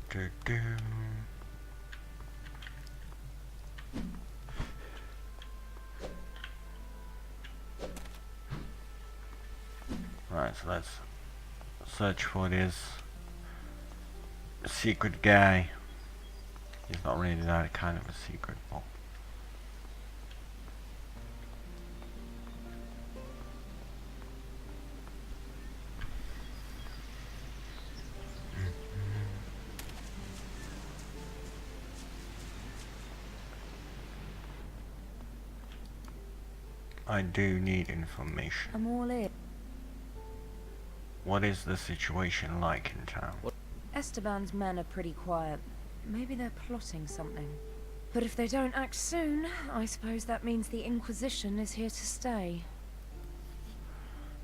Do-do-do. Right, so let's search for this secret guy. He's not really that kind of a secret book. I do need information. I'm all in. What is the situation like in town? Esteban's men are pretty quiet. Maybe they're plotting something. But if they don't act soon, I suppose that means the Inquisition is here to stay.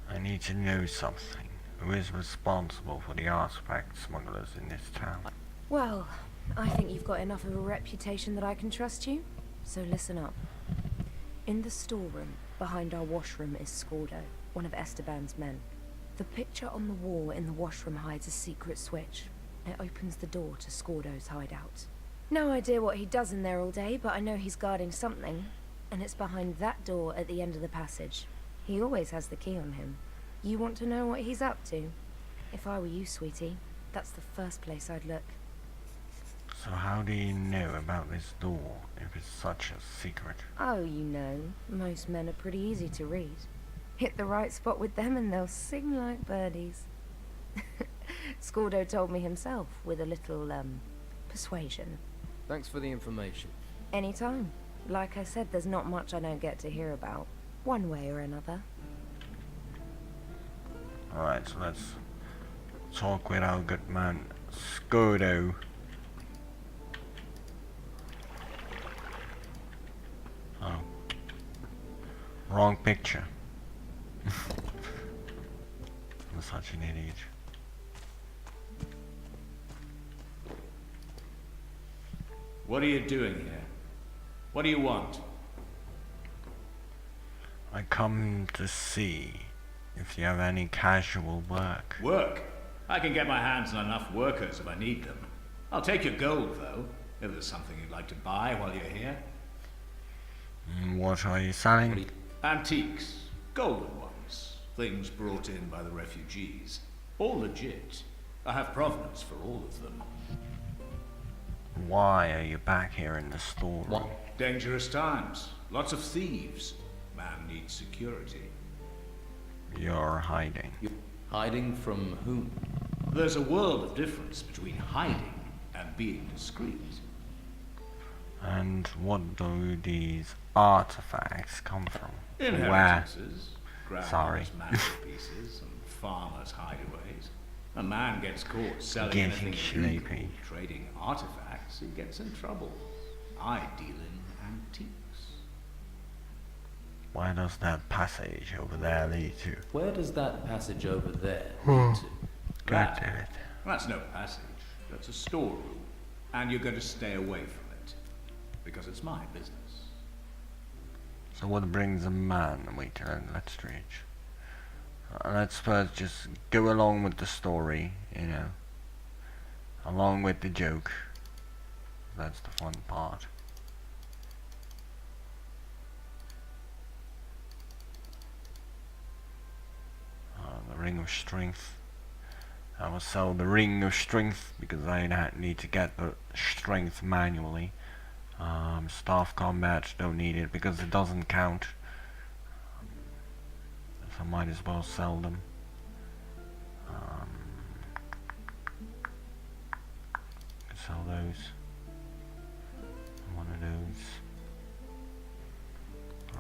I need to know something. Who is responsible for the artifact smugglers in this town? Well, I think you've got enough of a reputation that I can trust you. So listen up. In the storeroom, behind our washroom, is Scordo, one of Esteban's men. The picture on the wall in the washroom hides a secret switch. It opens the door to Scordo's hideout. No idea what he does in there all day, but I know he's guarding something. And it's behind that door at the end of the passage. He always has the key on him. You want to know what he's up to? If I were you, sweetie, that's the first place I'd look. So how do you know about this door, if it's such a secret? Oh, you know, most men are pretty easy to read. Hit the right spot with them and they'll sing like birdies. Scordo told me himself, with a little, persuasion. Thanks for the information. Anytime. Like I said, there's not much I don't get to hear about, one way or another. Alright, so let's talk with our good man, Scordo. Oh. Wrong picture. I'm such an idiot. What are you doing here? What do you want? I come to see if you have any casual work. Work? I can get my hands on enough workers if I need them. I'll take your gold, though, if there's something you'd like to buy while you're here. What are you selling? Antiques. Golden ones. Things brought in by the refugees. All legit. I have provenance for all of them. Why are you back here in the storeroom? Dangerous times. Lots of thieves. Man needs security. You're hiding. Hiding from whom? There's a world of difference between hiding and being discreet. And what do these artifacts come from? Inheritances, Sorry. grandma's mantelpieces, and farmers' hideaways. A man gets caught selling Getting anything sleepy. illegal, trading artifacts, he gets in trouble. I deal in antiques. Where does that passage over there lead to? Where does that passage over there lead to? God damn it. That's no passage. That's a storeroom. And you're going to stay away from it. Because it's my business. So what brings a man? Wait, let's reach. Let's first just go along with the story, you know. Along with the joke. That's the fun part. The Ring of Strength. I will sell the Ring of Strength because I need to get the strength manually. Staff combat, don't need it because it doesn't count. So I might as well sell them. Sell those. One of those.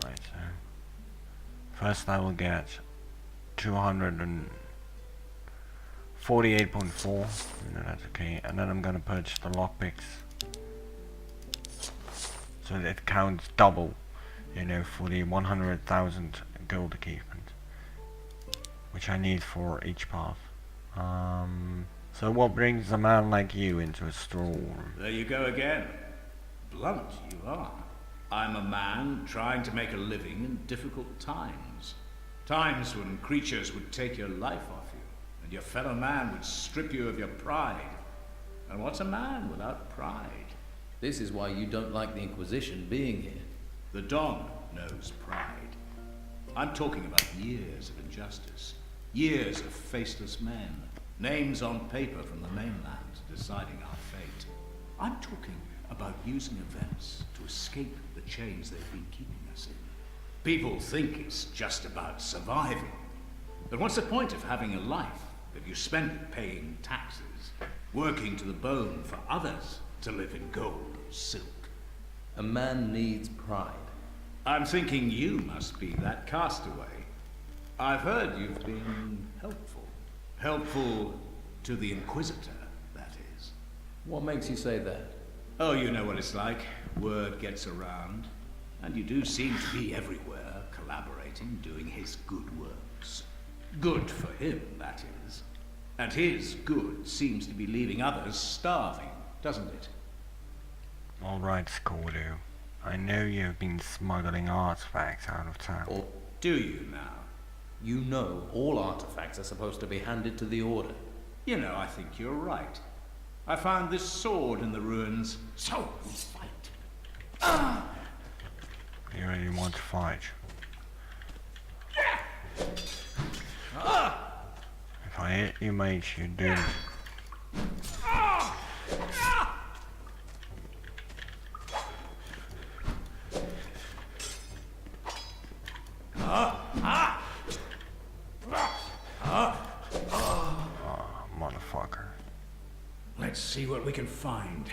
Right, so first I will get 248.4. No, that's okay. And then I'm gonna purchase the lockpicks. So that it counts double, you know, for the 100,000 gold achievement, which I need for each path. So what brings a man like you into a storeroom? There you go again. Blunt you are. I'm a man trying to make a living in difficult times. Times when creatures would take your life off you, and your fellow man would strip you of your pride. And what's a man without pride? This is why you don't like the Inquisition being here. The Don knows pride. I'm talking about years of injustice. Years of faceless men. Names on paper from the mainland deciding our fate. I'm talking about using events to escape the chains they've been keeping us in. People think it's just about surviving. But what's the point of having a life if you spend it paying taxes, working to the bone for others to live in gold or silk? A man needs pride. I'm thinking you must be that castaway. I've heard you've been helpful. Helpful to the Inquisitor, that is. What makes you say that? Oh, you know what it's like. Word gets around. And you do seem to be everywhere, collaborating, doing his good works. Good for him, that is. And his good seems to be leaving others starving, doesn't it? Alright, Scordo. I know you've been smuggling artifacts out of town. Or Do you now? you know all artifacts are supposed to be handed to the Order. You know, I think you're right. I found this sword in the ruins, so we fight. You really want to fight? If I hit you, mate, you're doomed. Motherfucker. Let's see what we can find.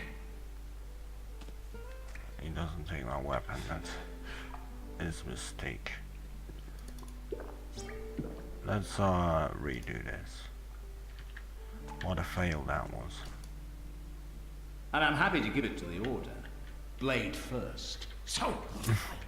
He doesn't take my weapon, that's his mistake. Let's redo this. What a fail that was. And I'm happy to give it to the Order. Blade first. So we fight.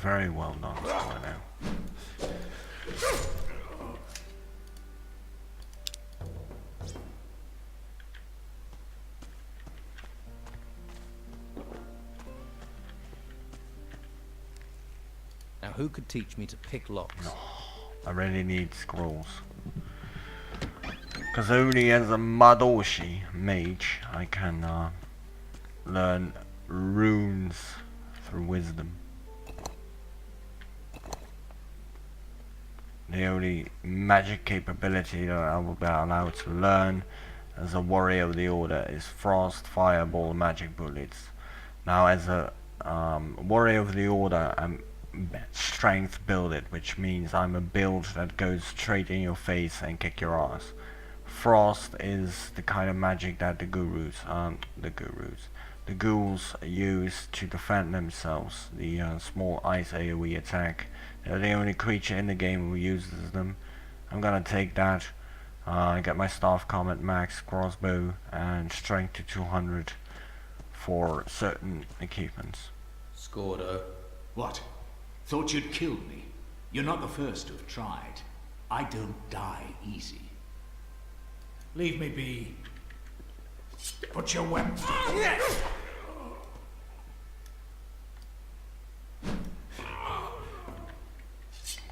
Very well done, Scordo. Now who could teach me to pick locks? I really need scrolls. Because only as a Madoshi mage I can learn runes through wisdom. The only magic capability that I will be allowed to learn as a warrior of the Order is frost, fireball, magic bullets. Now as a warrior of the Order, I'm strength builded, which means I'm a build that goes straight in your face and kick your ass. Frost is the kind of magic that the ghouls use to defend themselves. The small ice AoE attack. They're the only creature in the game who uses them. I'm gonna take that. Get my staff combat max, crossbow, and strength to 200 for certain equipments. Scordo. What? Thought you'd killed me? You're not the first to have tried. I don't die easy. Leave me be. Put your weapon.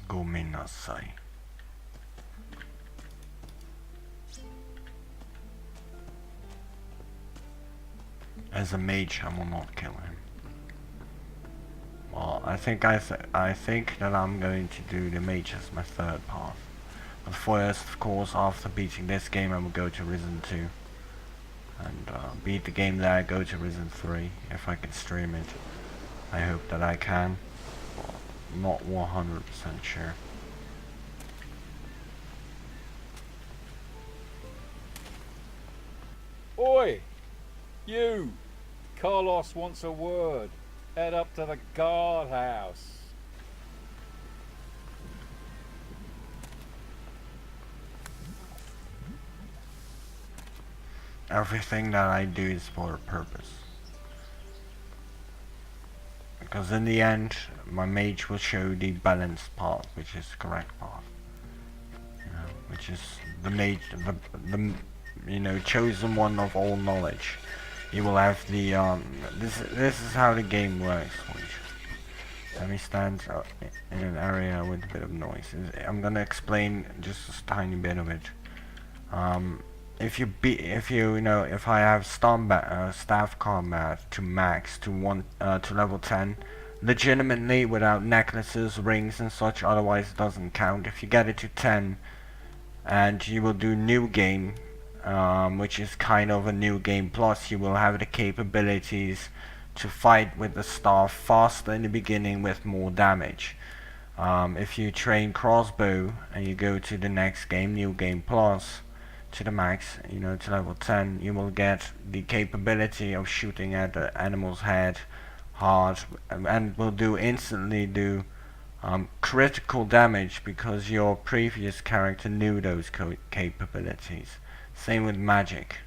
Gominasai. As a mage, I will not kill him. Well, I think that I'm going to do the mage as my third path. But first, of course, after beating this game, I will go to Risen 2. And beat the game there, go to Risen 3, if I can stream it. I hope that I can. Well, not 100% sure. Oi! You! Carlos wants a word. Head up to the guardhouse. Everything that I do is for a purpose. Because in the end, my mage will show the balanced path, which is the correct path. You know, which is the mage, the chosen one of all knowledge. you will have the this is how the game works. Let me stand in an area with a bit of noise. I'm gonna explain just a tiny bit of it. If I have staff combat to max to level 10, legitimately without necklaces, rings and such, otherwise it doesn't count. If you get it to 10, and you will do new game, which is kind of a new game plus, you will have the capabilities to fight with the staff faster in the beginning with more damage. If you train crossbow and you go to the next game, new game plus, to the max, to level 10, you will get the capability of shooting at the animal's head hard, and will instantly do critical damage because your previous character knew those capabilities. Same with magic,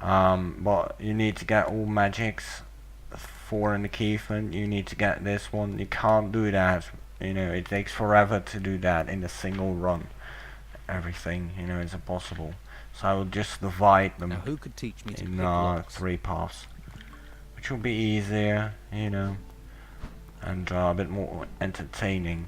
but you need to get all magics 4 in the Kiefman. You need to get this one. You can't do that. It takes forever to do that in a single run. Everything, is impossible. So I will just divide them Now, who could teach me to pick in locks? 3 paths, which will be easier, and a bit more entertaining,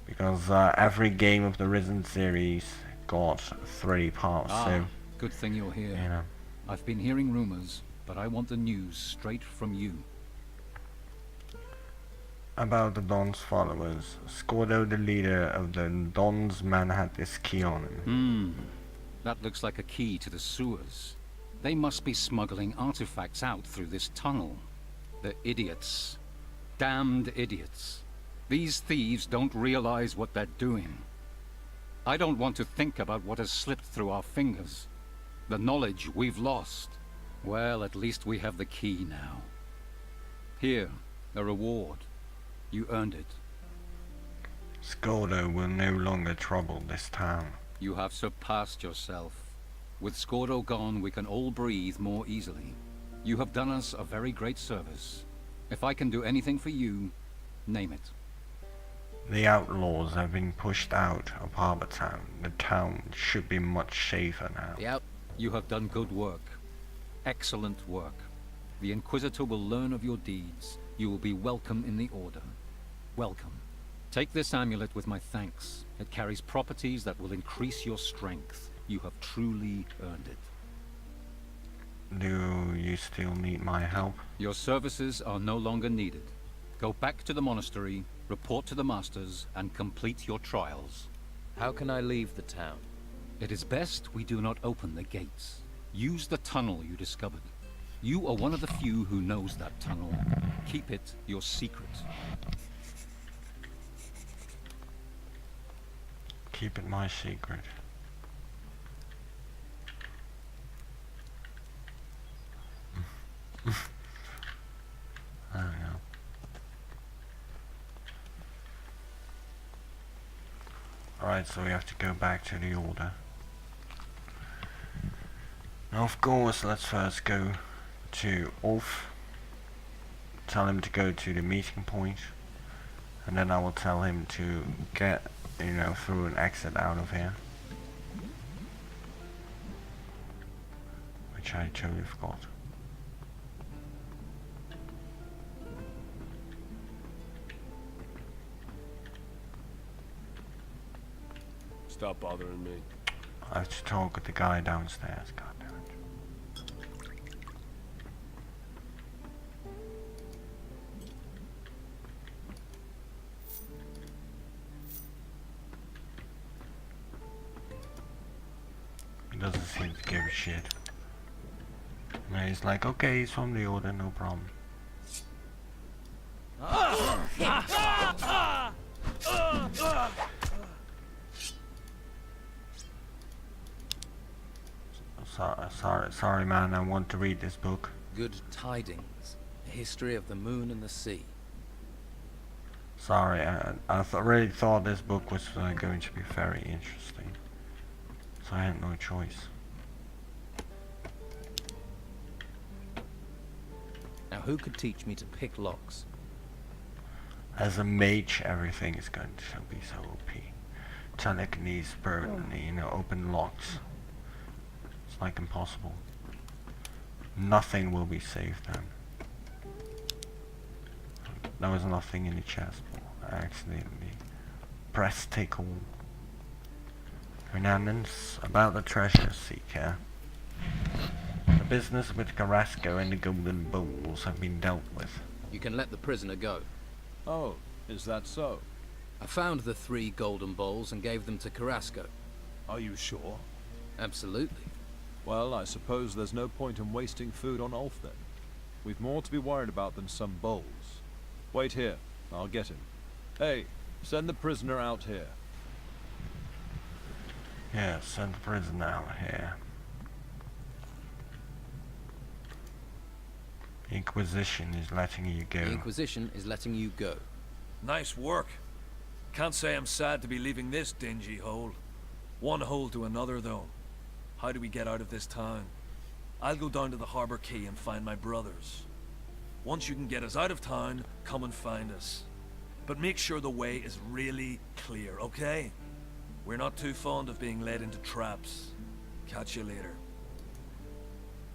because every game of the Risen series got 3 paths. So Good thing you're here. I've been hearing rumors, but I want the news straight from you. About the Don's followers, Scordo, the leader of the Don's men, had this key on him. That looks like a key to the sewers. They must be smuggling artifacts out through this tunnel. The idiots. Damned idiots. These thieves don't realize what they're doing. I don't want to think about what has slipped through our fingers. The knowledge we've lost. Well, at least we have the key now. Here, a reward. You earned it. Scordo will no longer trouble this town. You have surpassed yourself. With Scordo gone, we can all breathe more easily. You have done us a very great service. If I can do anything for you, name it. The outlaws have been pushed out of Harbour Town. The town should be much safer now. You have done good work. Excellent work. The Inquisitor will learn of your deeds. You will be welcome in the Order. Welcome. Take this amulet with my thanks. It carries properties that will increase your strength. You have truly earned it. Do you still need my help? Your services are no longer needed. Go back to the monastery, report to the masters, and complete your trials. How can I leave the town? It is best we do not open the gates. Use the tunnel you discovered. You are one of the few who knows that tunnel. Keep it your secret. Keep it my secret. I don't know. Alright, so we have to go back to the Order. Now, of course, let's first go to Olf. Tell him to go to the meeting point. And then I will tell him to get, through an exit out of here. Which I totally forgot. Stop bothering me. I have to talk with the guy downstairs, goddammit. He doesn't seem to give a shit. And he's like, okay, he's from the Order, no problem. Sorry, man, I want to read this book. Good tidings. A history of the moon and the sea. Sorry, I really thought this book was going to be very interesting. So I had no choice. Now, who could teach me to pick locks? As a mage, everything is going to be so OP. Telekinesis, permanently, open locks. It's like impossible. Nothing will be safe then. There was nothing in the chest. I accidentally pressed take all. Hernandez, about the treasure seeker. The business with Carrasco and the golden bowls have been dealt with. You can let the prisoner go. Oh, is that so? I found the 3 golden bowls and gave them to Carrasco. Are you sure? Absolutely. Well, I suppose there's no point in wasting food on Olf then. We've more to be worried about than some bowls. Wait here, I'll get him. Hey, send the prisoner out here. Yeah, send the prisoner out here. The Inquisition is letting you go. The Inquisition is letting you go. Nice work. Can't say I'm sad to be leaving this dingy hole. One hole to another, though. How do we get out of this town? I'll go down to the Harbour Quay and find my brothers. Once you can get us out of town, come and find us. But make sure the way is really clear, okay? We're not too fond of being led into traps. Catch you later.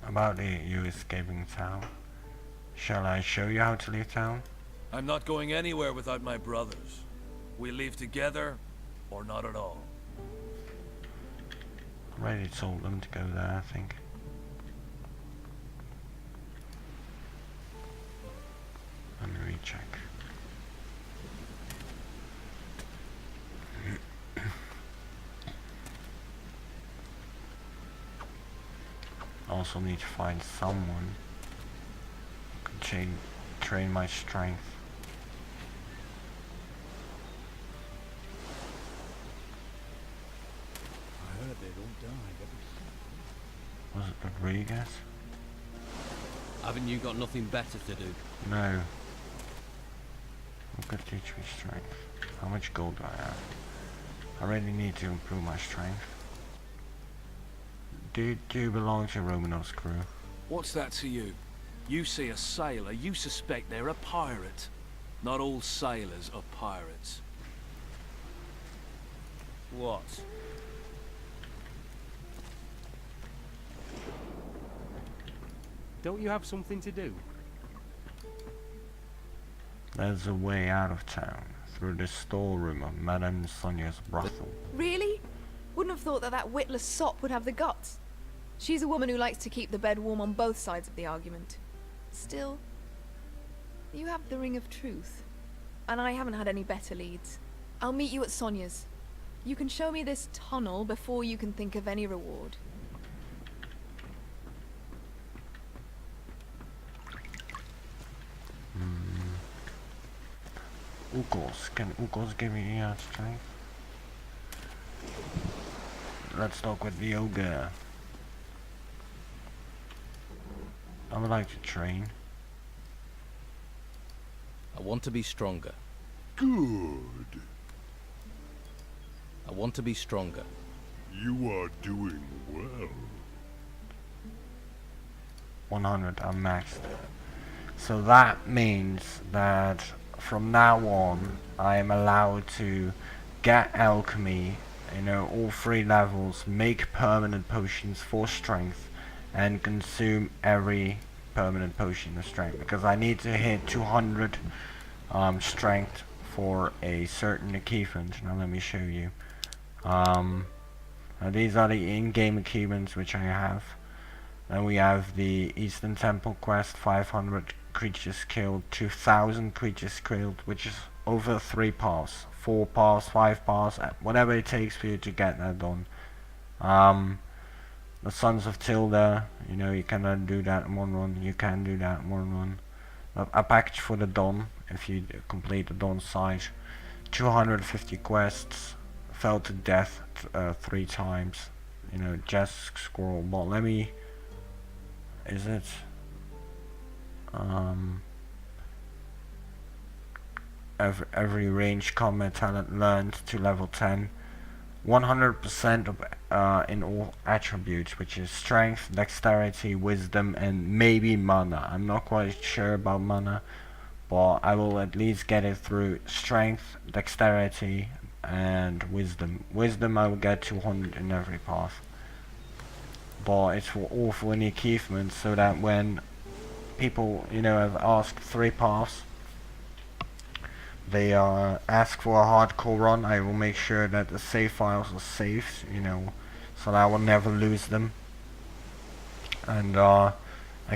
About you escaping town. Shall I show you how to leave town? I'm not going anywhere without my brothers. We leave together, or not at all. Already told them to go there, I think. Let me recheck. Also need to find someone who can train my strength. I heard they don't die. Was it Rodriguez? Haven't you got nothing better to do? No. Who could teach me strength? How much gold do I have? I really need to improve my strength. Do you belong to Romanov's crew? What's that to you? You see a sailor, you suspect they're a pirate. Not all sailors are pirates. What? Don't you have something to do? There's a way out of town, through the storeroom of Madame Sonya's brothel. Really? Wouldn't have thought that that witless sop would have the guts. She's a woman who likes to keep the bed warm on both sides of the argument. Still, you have the ring of truth, and I haven't had any better leads. I'll meet you at Sonya's. You can show me this tunnel before you can think of any reward. Ukkos. Can Ukkos give me strength? Let's talk with the ogre. I would like to train. I want to be stronger. Good. I want to be stronger. You are doing well. 100, I'm maxed. So that means that from now on I am allowed to get alchemy, you know, all 3 levels, make permanent potions for strength, and consume every permanent potion of strength, because I need to hit 200 strength for a certain achievement. Now let me show you. Now these are the in-game achievements which I have. Then we have the Eastern Temple quest, 500 creatures killed, 2000 creatures killed, which is over 3 paths, 4 paths, 5 paths, whatever it takes for you to get that done. The Sons of Tilda, you know, you cannot do that in 1 run, you can do that in 1 run. A package for the Dawn, if you complete the Dawn side. 250 quests, fell to death 3 times, you know, just scroll. But let me, is it, every range combat talent learned to level 10. 100% of in all attributes, which is strength, dexterity, wisdom, and maybe mana. I'm not quite sure about mana, but I will at least get it through strength, dexterity, and wisdom. Wisdom I will get 200 in every path. but it's for all for any achievements, so that when people, you know, have asked 3 paths, they ask for a hardcore run, I will make sure that the save files are saved, you know, so that I will never lose them. And I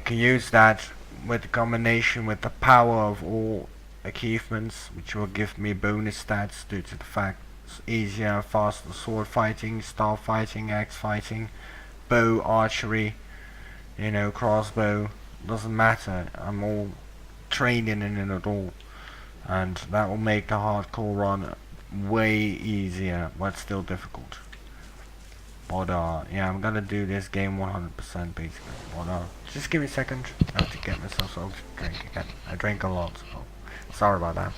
can use that with the combination with the power of all achievements, which will give me bonus stats due to the fact it's easier, faster sword fighting, star fighting, axe fighting, bow, archery, you know, crossbow, doesn't matter, I'm all trained in it all, and that will make the hardcore run way easier, but still difficult. But yeah, I'm gonna do this game 100% basically. But just give me a second, I have to get myself some drink again. I drank a lot, so sorry about that.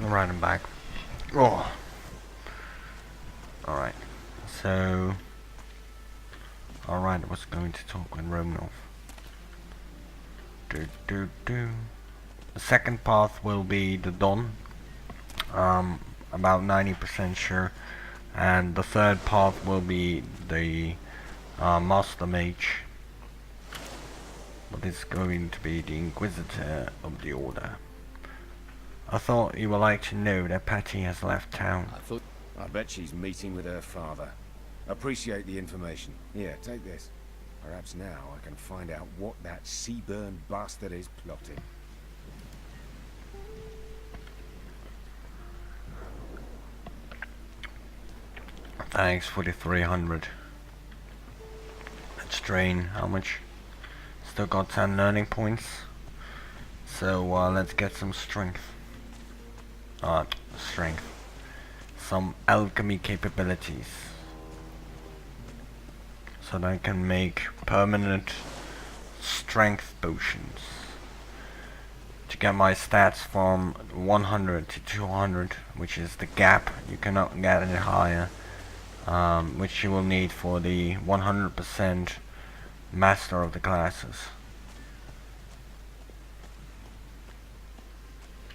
Alright, I'm back. Oh. Alright. So. Alright, I was going to talk with Romanov. The second path will be the Dawn. About 90% sure. And the third path will be the Master Mage. But it's going to be the Inquisitor of the Order. I thought you would like to know that Patty has left town. I bet she's meeting with her father. Appreciate the information. Here, take this. Perhaps now I can find out what that sea-burn bastard is plotting. Thanks for the 300. Let's drain. How much? Still got 10 learning points. So let's get some strength. Strength. Some alchemy capabilities. So that I can make permanent strength potions. To get my stats from 100 to 200, which is the gap. You cannot get any higher. Which you will need for the 100% master of the classes.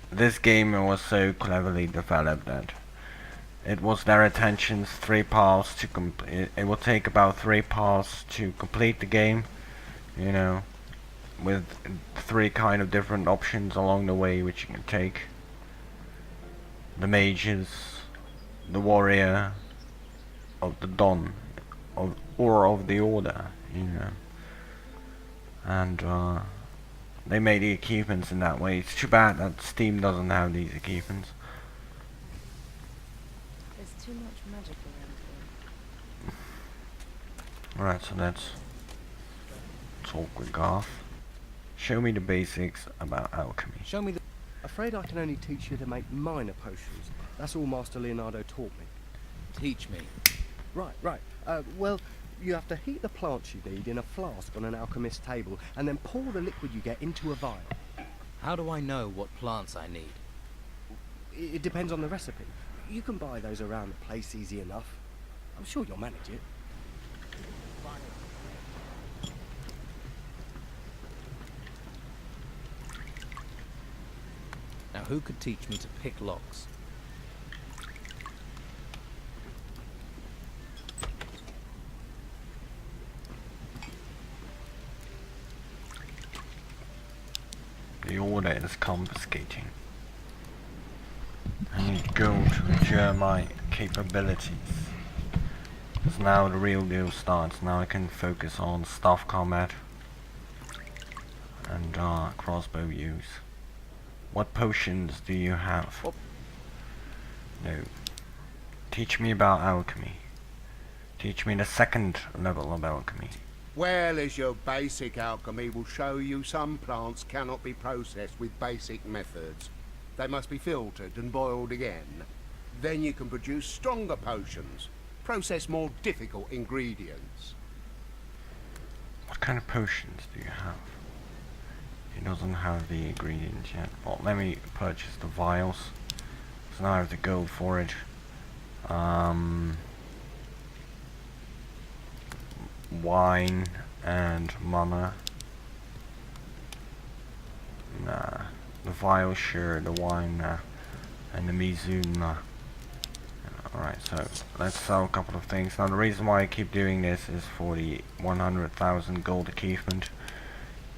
This game was so cleverly developed that it was their intentions 3 paths to it will take about 3 paths to complete the game, you know, with 3 kind of different options along the way which you can take. The mages, the warrior of the Dawn, or of the Order, you know. And they made the achievements in that way. It's too bad that Steam doesn't have these achievements. There's too much magic around here. Alright, so let's talk with Garth. Show me the basics about alchemy. Show me the... Afraid I can only teach you to make minor potions. That's all Master Leonardo taught me. Teach me. Right. Well, you have to heat the plants you need in a flask on an alchemist's table, and then pour the liquid you get into a vial. How do I know what plants I need? It depends on the recipe. You can buy those around the place easy enough. I'm sure you'll manage it. Now who could teach me to pick locks? The Order is confiscating. I need gold to endure my capabilities. Because now the real deal starts. Now I can focus on staff combat and crossbow use. What potions do you have? No. Teach me about alchemy. Teach me the second level of alchemy. Well, as your basic alchemy will show you, some plants cannot be processed with basic methods. They must be filtered and boiled again. Then you can produce stronger potions, process more difficult ingredients. What kind of potions do you have? He doesn't have the ingredients yet. Well, let me purchase the vials. So now I have the gold for it. Wine and mana. Nah. The vials, sure. The wine, nah. And the Mizu, nah. Alright, so let's sell a couple of things. Now the reason why I keep doing this is for the 100,000 gold achievement.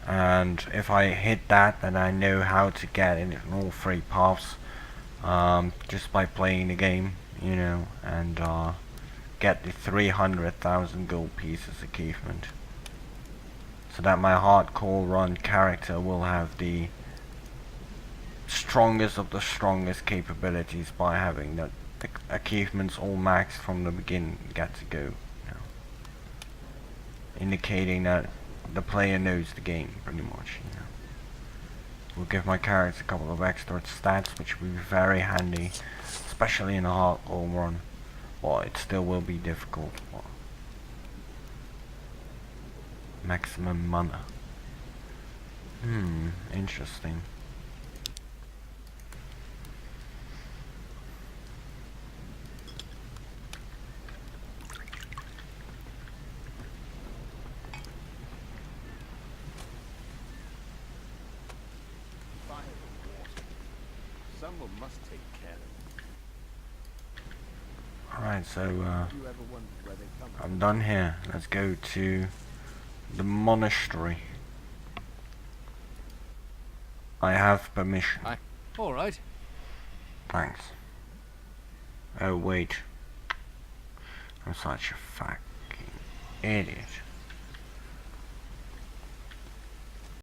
And if I hit that, then I know how to get it in all three paths. Just by playing the game, you know, and get the 300,000 gold pieces achievement. So that my hardcore run character will have the strongest of the strongest capabilities by having the achievements all maxed from the beginning, get to go, you know. Indicating that the player knows the game pretty much, you know. Will give my character a couple of extra stats, which will be very handy, especially in a hardcore run. Well, it still will be difficult. Well, maximum mana. Interesting. Someone must take care of Alright, so I'm done here. Let's go to the monastery. I have permission. All right. Thanks. Oh wait. I'm such a fucking idiot.